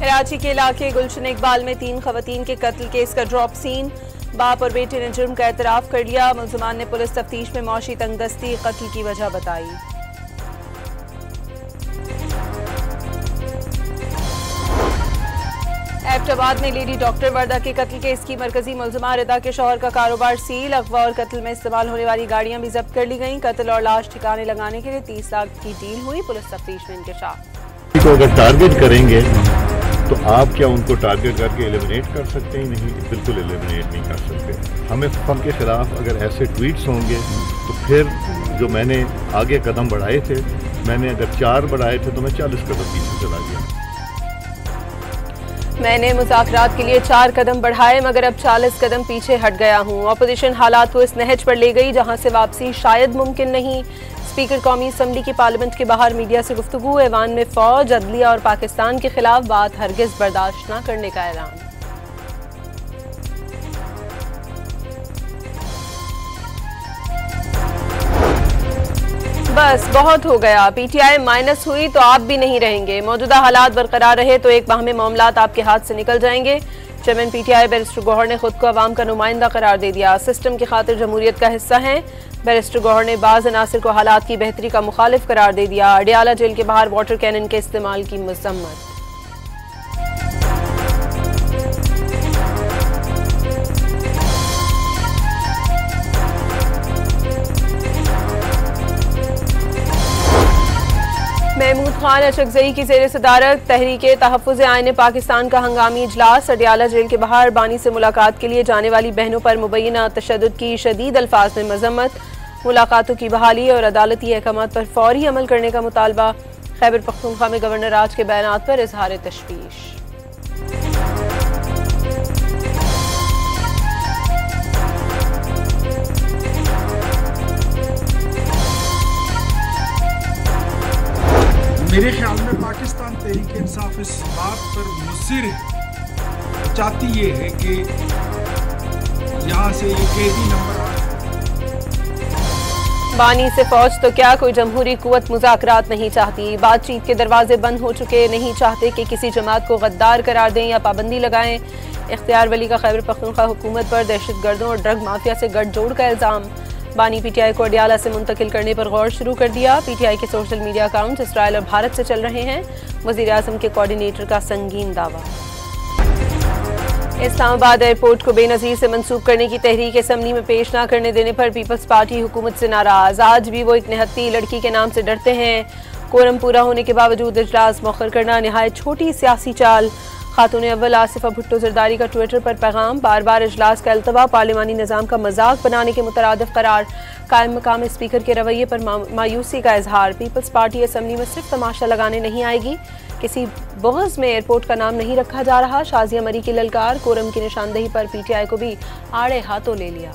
कराची के इलाके गुलशन इकबाल में 3 खवातीन के कत्ल केस का ड्रॉप सीन। बाप और बेटे ने जुर्म का एतराफ कर लिया। मुलजमान ने पुलिस तफ्तीश में मौशी तंगदस्ती कत्ल की वजह बताई। एबटाबाद में लेडी डॉक्टर वर्दा के कत्ल केस की मरकजी मुलजमा रिदा के शौहर का कारोबार सील। अगवा और कत्ल में इस्तेमाल होने वाली गाड़ियां भी जब्त कर ली गईं। कत्ल और लाश ठिकाने लगाने के लिए 30 लाख की डील हुई। पुलिस तफ्तीश में इंकशाफ। तो अगर टारगेट करेंगे तो आप क्या उनको टारगेट करके एलिमिनेट कर सकते हैं? नहीं, बिल्कुल एलिमिनेट नहीं कर सकते। हमें फम के खिलाफ अगर ऐसे ट्वीट्स होंगे तो फिर जो मैंने आगे कदम बढ़ाए थे, मैंने अगर 4 बढ़ाए थे तो मैं 40 कदम पीछे चला गया। मैंने मुज़ाकरात के लिए 4 कदम बढ़ाए मगर अब 40 कदम पीछे हट गया हूँ। अपोजिशन हालात को इस नहज पर ले गई जहाँ से वापसी शायद मुमकिन नहीं। स्पीकर कौमी असम्बली की पार्लियामेंट के बाहर मीडिया से गुफ्तगू। ऐवान में फौज, अदलिया और पाकिस्तान के खिलाफ बात हरगिज बर्दाश्त न करने का ऐलान। बस बहुत हो गया। पीटीआई माइनस हुई तो आप भी नहीं रहेंगे। मौजूदा हालात बरकरार रहे तो एक माह में मामलात आपके हाथ से निकल जाएंगे। चेयरमैन पीटीआई बैरिस्टर गौहर ने खुद को अवाम का नुमाइंदा करार दे दिया। सिस्टम की खातिर जमहूरियत का हिस्सा हैं। बैरिस्टर गौहर ने बाज़ अनासिर को हालात की बेहतरी का मुखालिफ करार दे दिया। अडियाला जेल के बाहर वाटर कैनन के इस्तेमाल की मजम्मत। महमूद खान अशरफजई की ज़ेर सदारत तहरीके तहफ़्फ़ुज़ आईन पाकिस्तान का हंगामी इजलास। अडियाला जेल के बाहर बानी से मुलाकात के लिए जाने वाली बहनों पर मुबैना तशद्दुद की शदीद अल्फाज में मजम्मत। मुलाकातों की बहाली और अदालती अहकामात पर फौरी अमल करने का मुतालबा। खैबर पख्तूनख्वा में गवर्नर राज के बयानात पर इजहार तशवीश। मेरे ख्याल में पाकिस्तान तहरीक इंसाफ इस बात पर मुसिर है, चाहती ये है कि यहाँ से ये कैदी नंबर 8। बानी से फौज तो क्या कोई जमहूरी कुव्वत मुज़ाकरात नहीं चाहती। बातचीत के दरवाजे बंद हो चुके, नहीं चाहते कि किसी जमात को गद्दार करार दें या पाबंदी लगाएं। इख्तियार वली का खैबर पख्तूनख्वा हुकूमत पर दहशतगर्दों और ड्रग माफिया से गठजोड़ का इल्ज़ाम। बानी पीटीआई को अडियाला से मुंतकिल करने पर गौर शुरू कर दिया। पीटीआई के सोशल मीडिया अकाउंट इसराइल और भारत से चल रहे हैं। वज़ीर आज़म के कोऑर्डिनेटर का संगीन दावा। इस्लामाबाद एयरपोर्ट को बेनज़ीर से मंसूब करने की तहरीक असम्बली में पेश न करने देने पर पीपल्स पार्टी हुकूमत से नाराज। आज भी वो एक निहत्ती लड़की के नाम से डरते हैं। कोरम पूरा होने के बावजूद इजलास मौखर करना नहायत छोटी सियासी चाल। खातून अव्वल आसिफा भुट्टो जरदारी का ट्विटर पर पैगाम। बार बार इजलास का अल्तवा, पार्लिमानी निज़ाम का मजाक बनाने के मुतरादिफ करार। कायम मकाम स्पीकर के रवैये पर मायूसी का इजहार। पीपल्स पार्टी असम्बली में सिर्फ तमाशा लगाने नहीं आएगी। किसी बहस में एयरपोर्ट का नाम नहीं रखा जा रहा। शाजिया मरी की ललकार। कोरम की निशानदेही पर पीटीआई को भी आड़े हाथों ले लिया।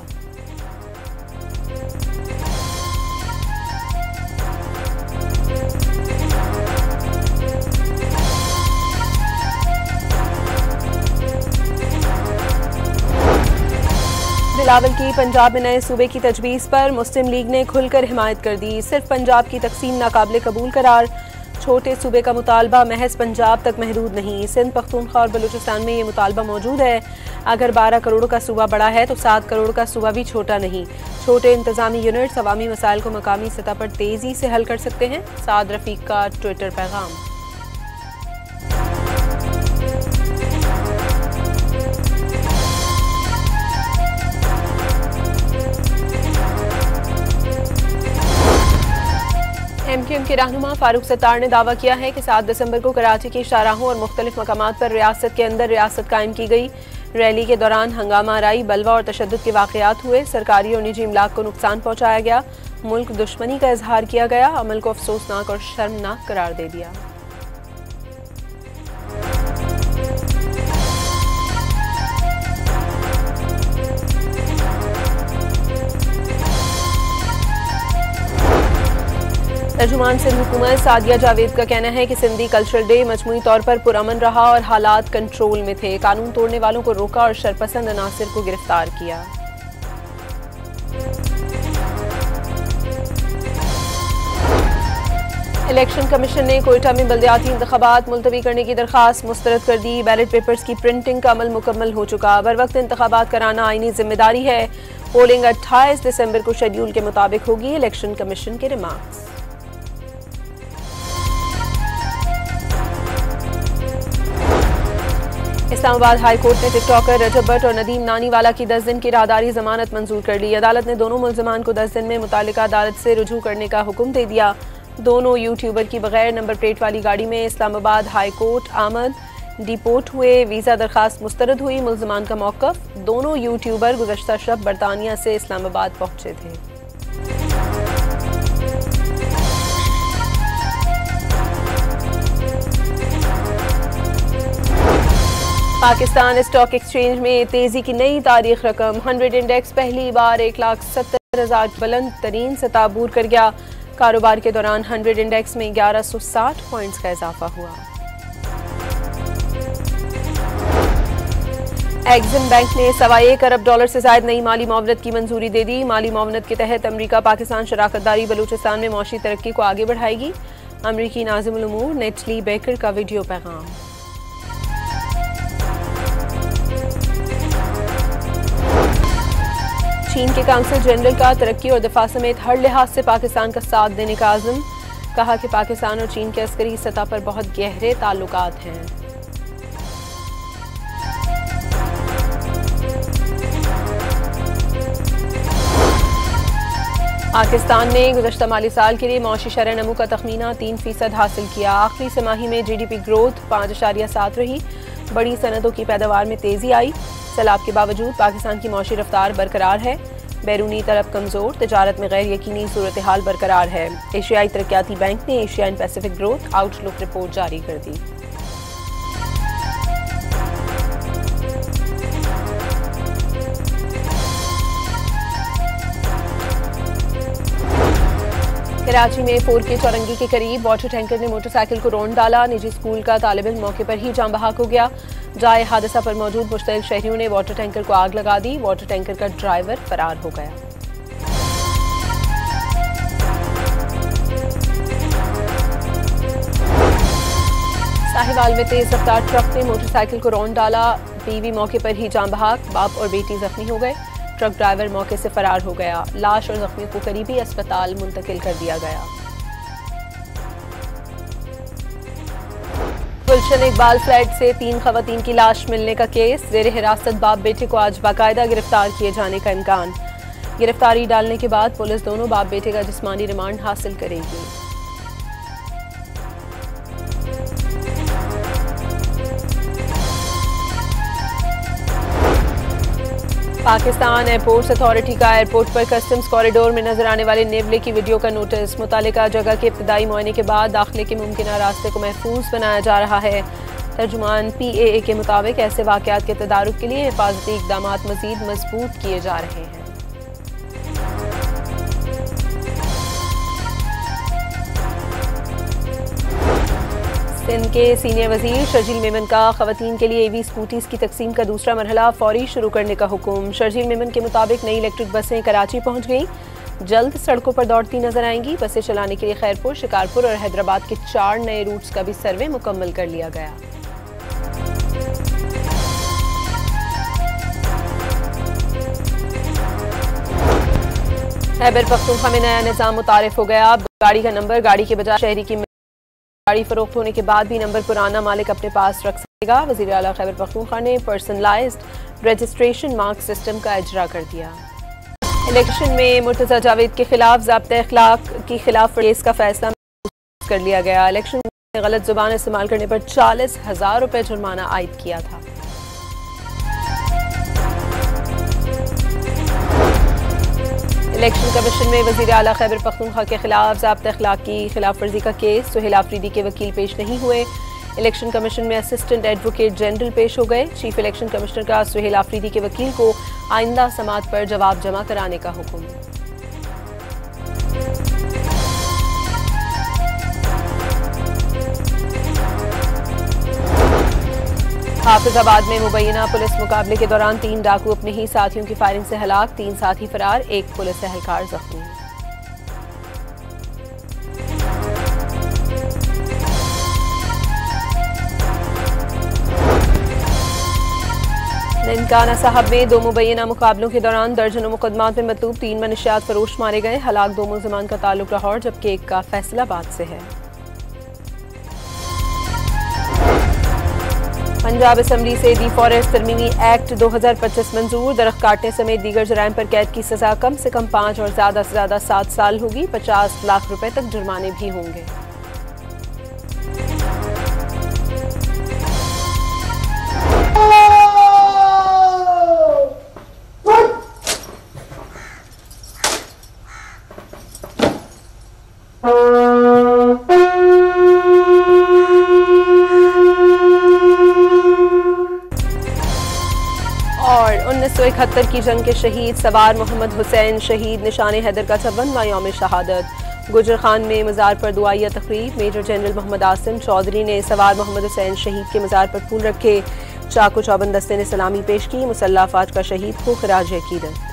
बिलावल की पंजाब में नए सूबे की तजवीज़ पर मुस्लिम लीग ने खुलकर हिमायत कर दी। सिर्फ पंजाब की तकसीम नाकाबिले कबूल करार। छोटे सूबे का मुतालबा महज पंजाब तक महदूद नहीं, सिंध, पख्तूनख्वा और बलूचिस्तान में ये मुतालबा मौजूद है। अगर 12 करोड़ का सूबा बड़ा है तो 7 करोड़ का सूबा भी छोटा नहीं। छोटे इंतजामी यूनिट्स अवामी मसाइल को मकामी सतह पर तेज़ी से हल कर सकते हैं। साद रफीक का ट्विटर पैगाम। एमक्यूएम के रहनुमा फारूक सत्तार ने दावा किया है कि 7 दिसंबर को कराची की शाहराहों और मुख्तलिफ मकामात पर रियासत के अंदर रियासत कायम की गई। रैली के दौरान हंगामा आराई, बलवा और तशद्दुद के वाक़यात हुए। सरकारी और निजी इमलाक को नुकसान पहुँचाया गया। मुल्क दुश्मनी का इजहार किया गया। अमल को अफसोसनाक और शर्मनाक करार दे दिया। तर्जुमान सिंध हुकूमत सादिया जावेद का कहना है कि सिंधी कल्चरल डे मजमूई तौर पर पुरअमन रहा और हालात कंट्रोल में थे। कानून तोड़ने वालों को रोका और शरपसंद अनासिर को गिरफ्तार किया। इलेक्शन कमीशन ने कोयटा में बल्दियाती इंतखाबात मुलतवी करने की दरख्वास्त मुस्तरद कर दी। बैलेट पेपर्स की प्रिंटिंग का अमल मुकम्मल हो चुका। बर वक्त इंतखाबात कराना आईनी जिम्मेदारी है। पोलिंग 28 दिसंबर को शेड्यूल के मुताबिक होगी। इलेक्शन कमीशन के रिमार्क्स। इस्लामाबाद हाई कोर्ट ने टिकटॉकर रजब भट्ट और नदीम नानीवाला की 10 दिन की राहदारी जमानत मंजूर कर ली। अदालत ने दोनों मुल्ज़िमान को 10 दिन में मुतालिका अदालत से रुजू करने का हुक्म दे दिया। दोनों यूट्यूबर की बगैर नंबर प्लेट वाली गाड़ी में इस्लामाबाद हाई कोर्ट आमद डिपोर्ट हुए। वीज़ा दरखास्त मुस्तरद हुई। मुल्ज़िमान का मौक़िफ़, दोनों यूट्यूबर गुज़श्ता शब बरतानिया से इस्लामाबाद पहुंचे थे। पाकिस्तान स्टॉक एक्सचेंज में तेजी की नई तारीख रकम। 100 इंडेक्स पहली बार 1,70,000 की बुलंद तरीन सतह अबूर कर गया। कारोबार के दौरान 100 इंडेक्स में 1160 पॉइंट्स का इजाफा हुआ। एक्सिम बैंक ने $1.25 अरब से ज्यादा नई माली मुआवनत की मंजूरी दे दी। माली मुआवनत के तहत अमरीका पाकिस्तान शराकतदारी बलूचिस्तान में मौशी तरक्की को आगे बढ़ाएगी। अमरीकी नाज़िमुल उमूर नेटली बेकर का वीडियो पैगाम। चीन के काउंसिल जनरल का तरक्की और दिफा समेत हर लिहाज से पाकिस्तान का साथ देने का आज़म। कहा कि पाकिस्तान और चीन के अस्करी सतह पर बहुत गहरे ताल्लुकात हैं। पाकिस्तान ने गुज़श्ता माली साल के लिए मौशी शरह नमू का तखमीना 3% हासिल किया। आखिरी तिमाही में GDP ग्रोथ 5.7 रही। बड़ी सनतों की पैदावार में तेजी आई। सैलाब के बावजूद पाकिस्तान की मौशी रफ्तार बरकरार है। बैरूनी तरफ कमजोर, तिजारत में गैर यकीनी सूरत हाल बरकरार है। एशियाई तरक्याती बैंक ने Asia and Pacific growth outlook report जारी कर दी। कराची में 4K चौरंगी के करीब वाटर टैंकर ने मोटरसाइकिल को रौंद डाला। निजी स्कूल का तालिब इल्म मौके पर ही जान बहक हो गया। जाए हादसा पर मौजूद मुश्तइल शहरियों ने वाटर टैंकर को आग लगा दी। वाटर टैंकर का ड्राइवर फरार हो गया। साहिवाल में तेज रफ्तार ट्रक ने मोटरसाइकिल को रौंद डाला। बीवी मौके पर ही जान बहक, बाप और बेटी जख्मी हो गए। ट्रक ड्राइवर मौके से फरार हो गया। लाश और जख्मियों को करीबी अस्पताल मुंतकिल कर दिया गया। गुलशन इकबाल फ्लैट से 3 खवातीन की लाश मिलने का केस। जेर हिरासत बाप बेटे को आज बाकायदा गिरफ्तार किए जाने का इम्कान। गिरफ्तारी डालने के बाद पुलिस दोनों बाप बेटे का जिस्मानी रिमांड हासिल करेगी। पाकिस्तान एयरपोर्ट्स अथॉरिटी का एयरपोर्ट पर कस्टम्स कॉरिडोर में नजर आने वाले नेवले की वीडियो का नोटिस। मुतालिका जगह के इब्तदाई मुआयने के बाद दाखिले के मुमकिन रास्ते को महफूज बनाया जा रहा है। तर्जुमान PAA के मुताबिक ऐसे वाक़यात के तदारुक के लिए हिफाजती इक़दाम मज़ीद मजबूत किए जा रहे हैं। सिंध के सीनियर वजीर शर्जील मेमन का खवातीन के लिए EV स्कूटीज की तकसीम का दूसरा मरहला फौरी शुरू करने का हुक्म। शर्जील मेमन के मुताबिक नई इलेक्ट्रिक बसें कराची पहुंच गईं, जल्द सड़कों पर दौड़ती नजर आएंगी। बसें चलाने के लिए खैरपुर, शिकारपुर और हैदराबाद के 4 नए रूट्स का भी सर्वे मुकम्मल कर लिया गया। खैबर पख्तूनख्वा में नया निज़ाम मुतारिफ हो गया। अब गाड़ी का नंबर गाड़ी के बजाय शहरी की गाड़ी फरोख्त होने के बाद भी नंबर पुराना मालिक अपने पास रख सकेगा। वज़ीर आला खैबर पख्तूनख्वा ने पर्सनलाइज्ड रजिस्ट्रेशन मार्क सिस्टम का इजरा कर दिया। इलेक्शन में मुर्तज़ा जावेद के खिलाफ ज़ाब्ते अखलाक की खिलाफ केस का फैसला कर लिया गया। इलेक्शन में गलत जुबान इस्तेमाल करने पर 40,000 रुपये जुर्माना आयद किया था। इलेक्शन कमीशन में वज़ीर आला खैबर पख्तूनख्वा के खिलाफ ज़ाब्ते अखलाक की खिलाफ वर्जी का केस। सुहेल आफरीदी के वकील पेश नहीं हुए। इलेक्शन कमीशन में असिस्टेंट एडवोकेट जनरल पेश हो गए। चीफ इलेक्शन कमिश्नर का सुहेल आफरीदी के वकील को आइंदा समाअत पर जवाब जमा कराने का हुक्म। हाफिजाबाद में मुबैना पुलिस मुकाबले के दौरान 3 डाकू अपने ही साथियों की फायरिंग से हलाक, 3 साथी फरार, 1 पुलिस एहलकार जख्मी। ननकाना साहब में 2 मुबैना मुकाबलों के दौरान दर्जनों मुकदमात में मतलूब 3 मनशियात फरोश मारे गए। हलाक 2 मुलजमान का ताल्लुक लाहौर जबकि एक का फैसलाबाद से है। पंजाब असम्बली से दी फॉरेस्ट तरमीमी एक्ट 2025 मंजूर। दरख्त काटने समेत दीगर जराइम पर कैद की सजा कम से कम 5 और ज्यादा से ज्यादा 7 साल होगी। 50 लाख रुपए तक जुर्माने भी होंगे। और 1971 की जंग के शहीद सवार मोहम्मद हुसैन शहीद निशान हैदर का 56वां यौम शहादत। गुजर खान में मज़ार पर दुआइया तकरीब। मेजर जनरल मोहम्मद आसिम चौधरी ने सवार मोहम्मद हुसैन शहीद के मज़ार पर फूल रखे। चाकू चौबंद दस्ते ने सलामी पेश की। मुसल्लह अफवाज का शहीद को खराज अकीदत।